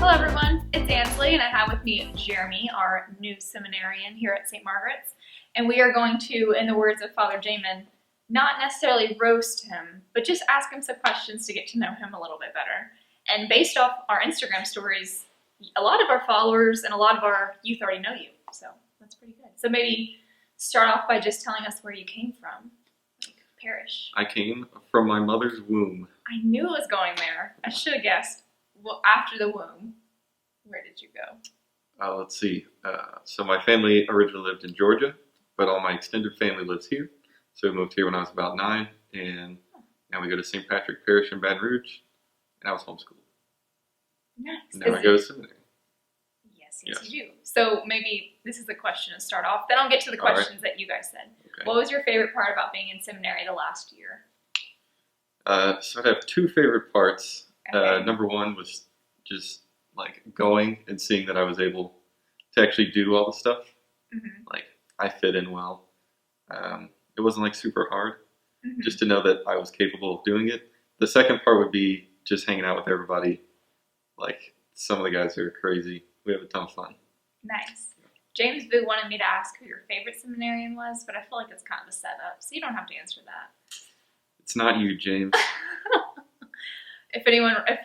Hello everyone, it's Ansley and I have with me Jeremy, our new seminarian here at St. Margaret's. And we are going to, in the words of Father Jamin, not necessarily roast him, but just ask him some questions to get to know him a little bit better. And based off our Instagram stories, a lot of our followers and a lot of our youth already know you, so that's pretty good. So maybe start off by just telling us where you came from, like parish. I came from my mother's womb. I knew it was going there. I should have guessed. Well, after the womb, where did you go? Let's see. So my family originally lived in Georgia, but all my extended family lives here. So we moved here when I was about 9, and now we go to St. Patrick Parish in Baton Rouge, and I was homeschooled. Nice. Now I go to seminary. Yes, you do. So maybe this is the question to start off. Then I'll get to the questions that you guys said. Okay. What was your favorite part about being in seminary the last year? So I have 2 favorite parts. Okay. Number 1 was just like going and seeing that I was able to actually do all the stuff. Mm-hmm. Like I fit in well. It wasn't like super hard. Mm-hmm. Just to know that I was capable of doing it. The second part would be just hanging out with everybody. Like some of the guys are crazy. We have a ton of fun. Nice. James Boo wanted me to ask who your favorite seminarian was, but I feel like it's kind of a setup, so you don't have to answer that. It's not you, James. If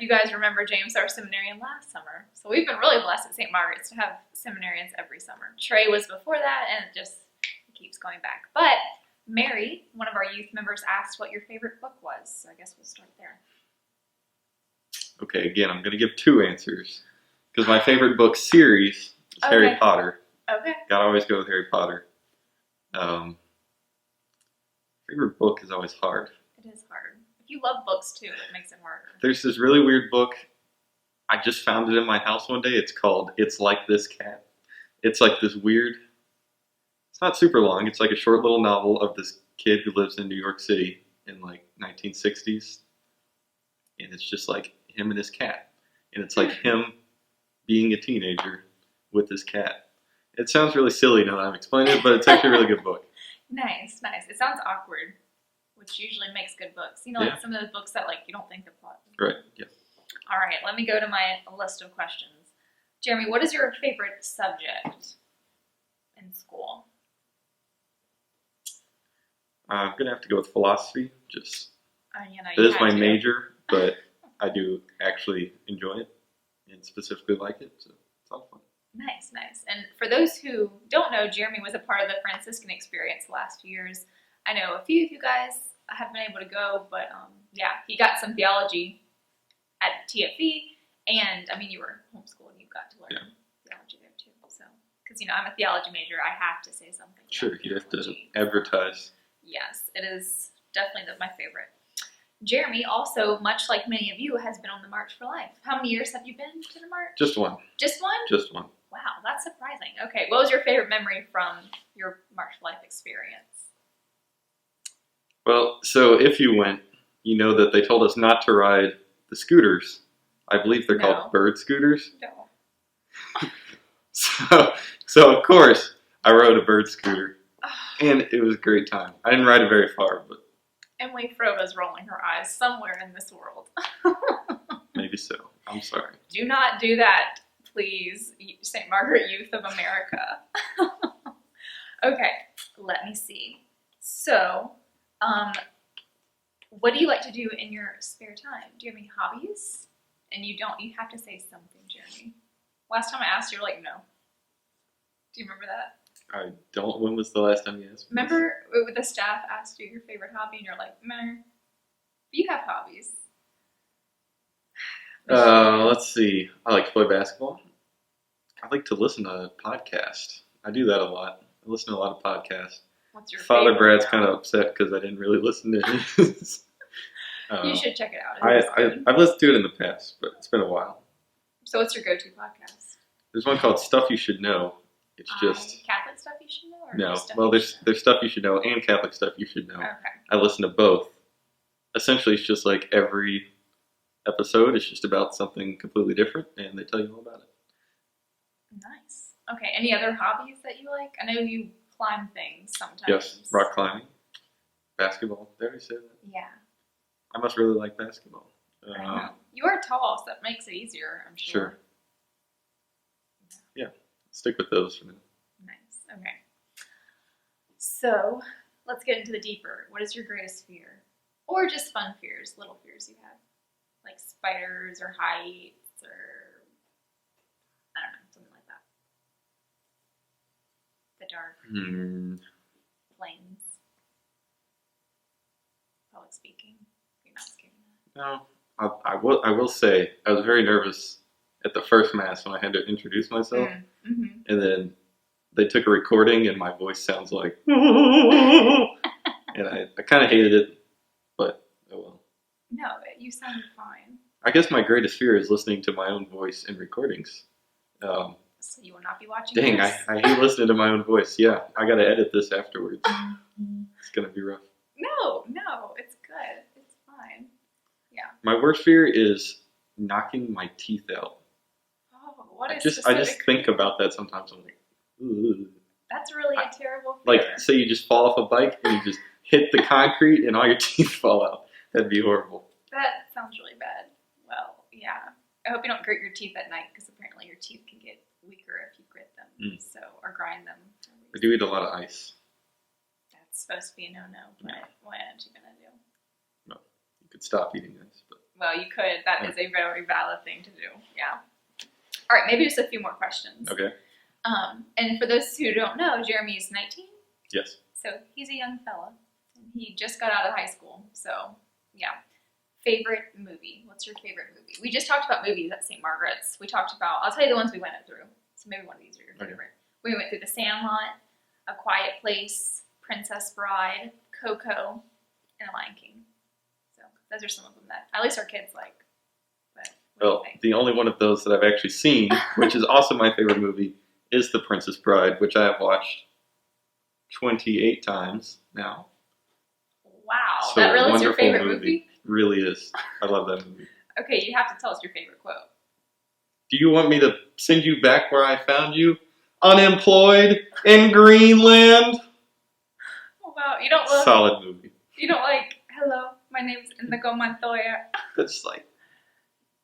you guys remember James, our seminarian last summer. So we've been really blessed at St. Margaret's to have seminarians every summer. Trey was before that, and it just keeps going back. But Mary, one of our youth members, asked what your favorite book was. So I guess we'll start there. Okay, again, I'm going to give 2 answers. Because my favorite book series is Harry Potter. Okay. Gotta always go with Harry Potter. Favorite book is always hard. It is hard. If you love books too, it makes it harder. There's this really weird book. I just found it in my house one day. It's called It's Like This Cat. It's like this weird... It's not super long. It's like a short little novel of this kid who lives in New York City in like 1960s. And it's just like him and his cat. And it's like him being a teenager with his cat. It sounds really silly now that I'm explaining it, but it's actually a really good book. Nice. It sounds awkward, which usually makes good books. You know, like some of those books that like you don't think the plot. Right, yeah. All right, let me go to my list of questions. Jeremy, what is your favorite subject in school? I'm going to have to go with philosophy. It is my major, but I do actually enjoy it and specifically like it, so it's all fun. Nice. And for those who don't know, Jeremy was a part of the Franciscan experience the last few years. I know a few of you guys have been able to go, but he got some theology at TFE, and I mean, you were homeschooled and you got to learn theology there too. So, because I'm a theology major, I have to say something. Sure, you have to advertise. Yes, it is definitely my favorite. Jeremy, also, much like many of you, has been on the March for Life. How many years have you been to the March? Just one. Just one? Just one. Wow, that's surprising. Okay, what was your favorite memory from your March for Life experience? Well, so if you went, you know that they told us not to ride the scooters. I believe they're called bird scooters. No. So of course, I rode a bird scooter, and it was a great time. I didn't ride it very far, but... Emily Froba's rolling her eyes somewhere in this world. Maybe so. I'm sorry. Do not do that, please, St. Margaret Youth of America. Okay, let me see. So, what do you like to do in your spare time? Do you have any hobbies? And you have to say something, Jeremy. Last time I asked you, you're like, no. Do you remember that? I don't. When was the last time you asked me? Remember the staff asked you your favorite hobby, and you're like, meh. You have hobbies. Let's see. I like to play basketball. I like to listen to podcasts. I do that a lot. I listen to a lot of podcasts. What's your Father favorite? Brad's kind of upset because I didn't really listen to his. You should check it out. I've listened to it in the past, but it's been a while. So what's your go-to podcast? There's one called Stuff You Should Know. It's just... Catholic stuff you should know? Or No. just stuff Well, you there's should know? stuff you should know and Catholic stuff you should know. Okay. I listen to both. Essentially, it's just like every episode is just about something completely different, and they tell you all about it. Nice. Okay, any other hobbies that you like? I know you climb things sometimes. Yes, rock climbing, basketball. Did I already say that? Yeah. I must really like basketball. I know. You are tall, so that makes it easier, I'm sure. Sure. Stick with those for now. Nice. Okay. So let's get into the deeper. What is your greatest fear? Or just fun fears, little fears you have? Like spiders or heights or, I don't know, something like that. The dark. Flames. Public speaking. You're not scared of that. No, I will say I was very nervous at the first mass when I had to introduce myself, and then they took a recording and my voice sounds like, and I kind of hated it, but oh well. No, you sounded fine. I guess my greatest fear is listening to my own voice in recordings. So you will not be watching Dang, this? I hate listening to my own voice. Yeah, I gotta edit this afterwards. It's gonna be rough. No, it's good. It's fine. Yeah. My worst fear is knocking my teeth out. Oh, what I is just think about that sometimes. I'm like, ooh. That's really a terrible fear. Like, say you just fall off a bike and you just hit the concrete and all your teeth fall out. That'd be horrible. That sounds really bad. Well, yeah. I hope you don't grit your teeth at night because apparently your teeth can get weaker if you grit them. So, or grind them. I do eat a lot of ice. That's supposed to be a no-no, but what aren't you going to do? No, you could stop eating ice. But well, you could. That is a very valid thing to do. Yeah. All right, maybe just a few more questions. Okay. And for those who don't know, Jeremy is 19. Yes. So he's a young fella. He just got out of high school. So, yeah. Favorite movie? What's your favorite movie? We just talked about movies at St. Margaret's. We talked about, I'll tell you the ones we went through. So maybe one of these are your favorite. Okay. We went through The Sandlot, A Quiet Place, Princess Bride, Coco, and The Lion King. So those are some of them that at least our kids like. But well, the only one of those that I've actually seen, which is also my favorite movie, is The Princess Bride, which I have watched 28 times now. Wow, so that really is your favorite movie? Really is. I love that movie. Okay, you have to tell us your favorite quote. Do you want me to send you back where I found you? Unemployed in Greenland? Oh, wow, you don't love... Solid movie. You don't like, hello, my name's Indigo Montoya. That's like,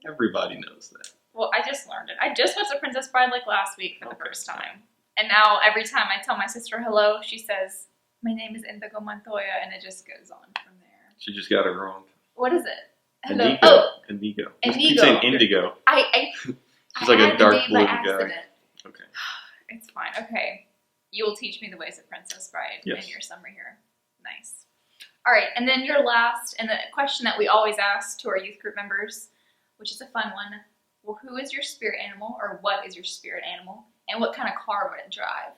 everybody knows that. Well, I just learned it. I just watched The Princess Bride like last week for the first time. And now every time I tell my sister hello, she says, my name is Indigo Montoya, and it just goes on from there. She just got it wrong. What is it? Hello. Indigo. Oh! Indigo. Indigo. Keep saying indigo. She's like a dark blue guy. Okay. It's fine. Okay. You will teach me the ways of Princess Bride in your summer here. Nice. All right, and then your last, and the question that we always ask to our youth group members, which is a fun one. Well, who is your spirit animal, or what is your spirit animal, and what kind of car would it drive?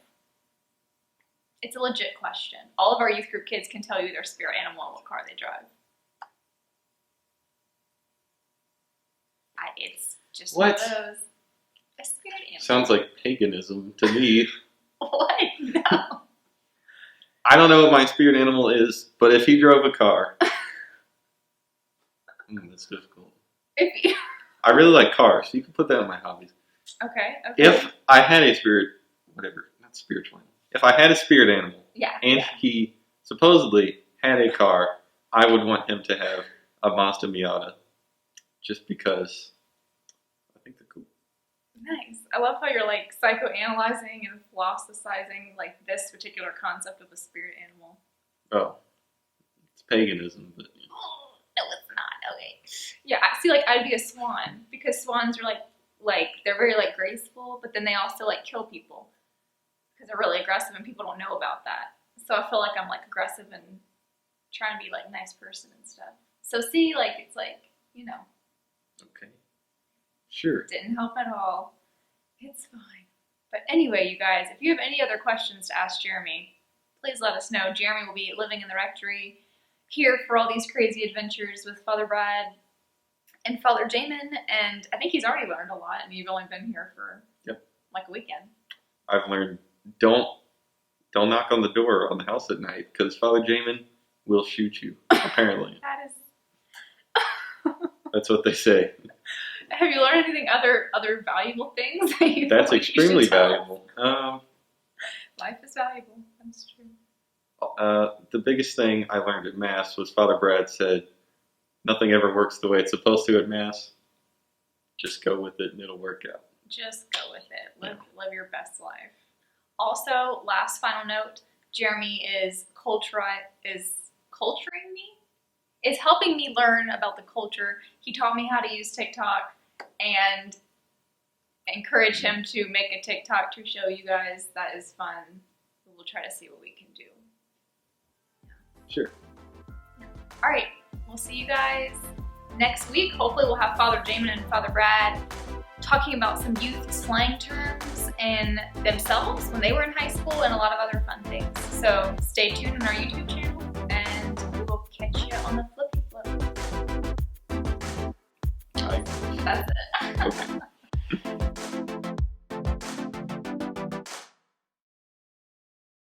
It's a legit question. All of our youth group kids can tell you their spirit animal and what car they drive. It's just one of those. A spirit animal. Sounds like paganism to me. What? No. I don't know what my spirit animal is, but if he drove a car... that's difficult. I really like cars, so you can put that in my hobbies. Okay. If I had a spirit... Whatever. Not spiritual animal. If I had a spirit animal, and he supposedly had a car, I would want him to have a Mazda Miata. Just because I think they're cool. Nice. I love how you're like psychoanalyzing and philosophizing like this particular concept of a spirit animal. Oh, it's paganism, but no, it's not. Okay. Yeah, I see. Like I'd be a swan because swans are like they're very like graceful, but then they also like kill people because they're really aggressive and people don't know about that. So I feel like I'm like aggressive and trying to be like a nice person and stuff. So see, like it's like Okay. Sure. Didn't help at all. It's fine. But anyway, you guys, if you have any other questions to ask Jeremy, please let us know. Jeremy will be living in the rectory here for all these crazy adventures with Father Brad and Father Jamin. And I think he's already learned a lot, and you've only been here for like a weekend. I've learned don't knock on the door on the house at night because Father Jamin will shoot you, apparently. That is... That's what they say. Have you learned anything other valuable things? That's extremely valuable. Life is valuable. That's true. The biggest thing I learned at Mass was Father Brad said, nothing ever works the way it's supposed to at Mass. Just go with it and it'll work out. Just go with it. Live your best life. Also, last final note, Jeremy is culturing me, is helping me learn about the culture. He taught me how to use TikTok, and encourage him to make a TikTok to show you guys. That is fun. We'll try to see what we can do. Sure. All right, we'll see you guys next week. Hopefully we'll have Father Jamin and Father Brad talking about some youth slang terms and themselves when they were in high school and a lot of other fun things. So stay tuned on our YouTube channel, and we will catch you on the flippy flip. All right. That's it. Okay.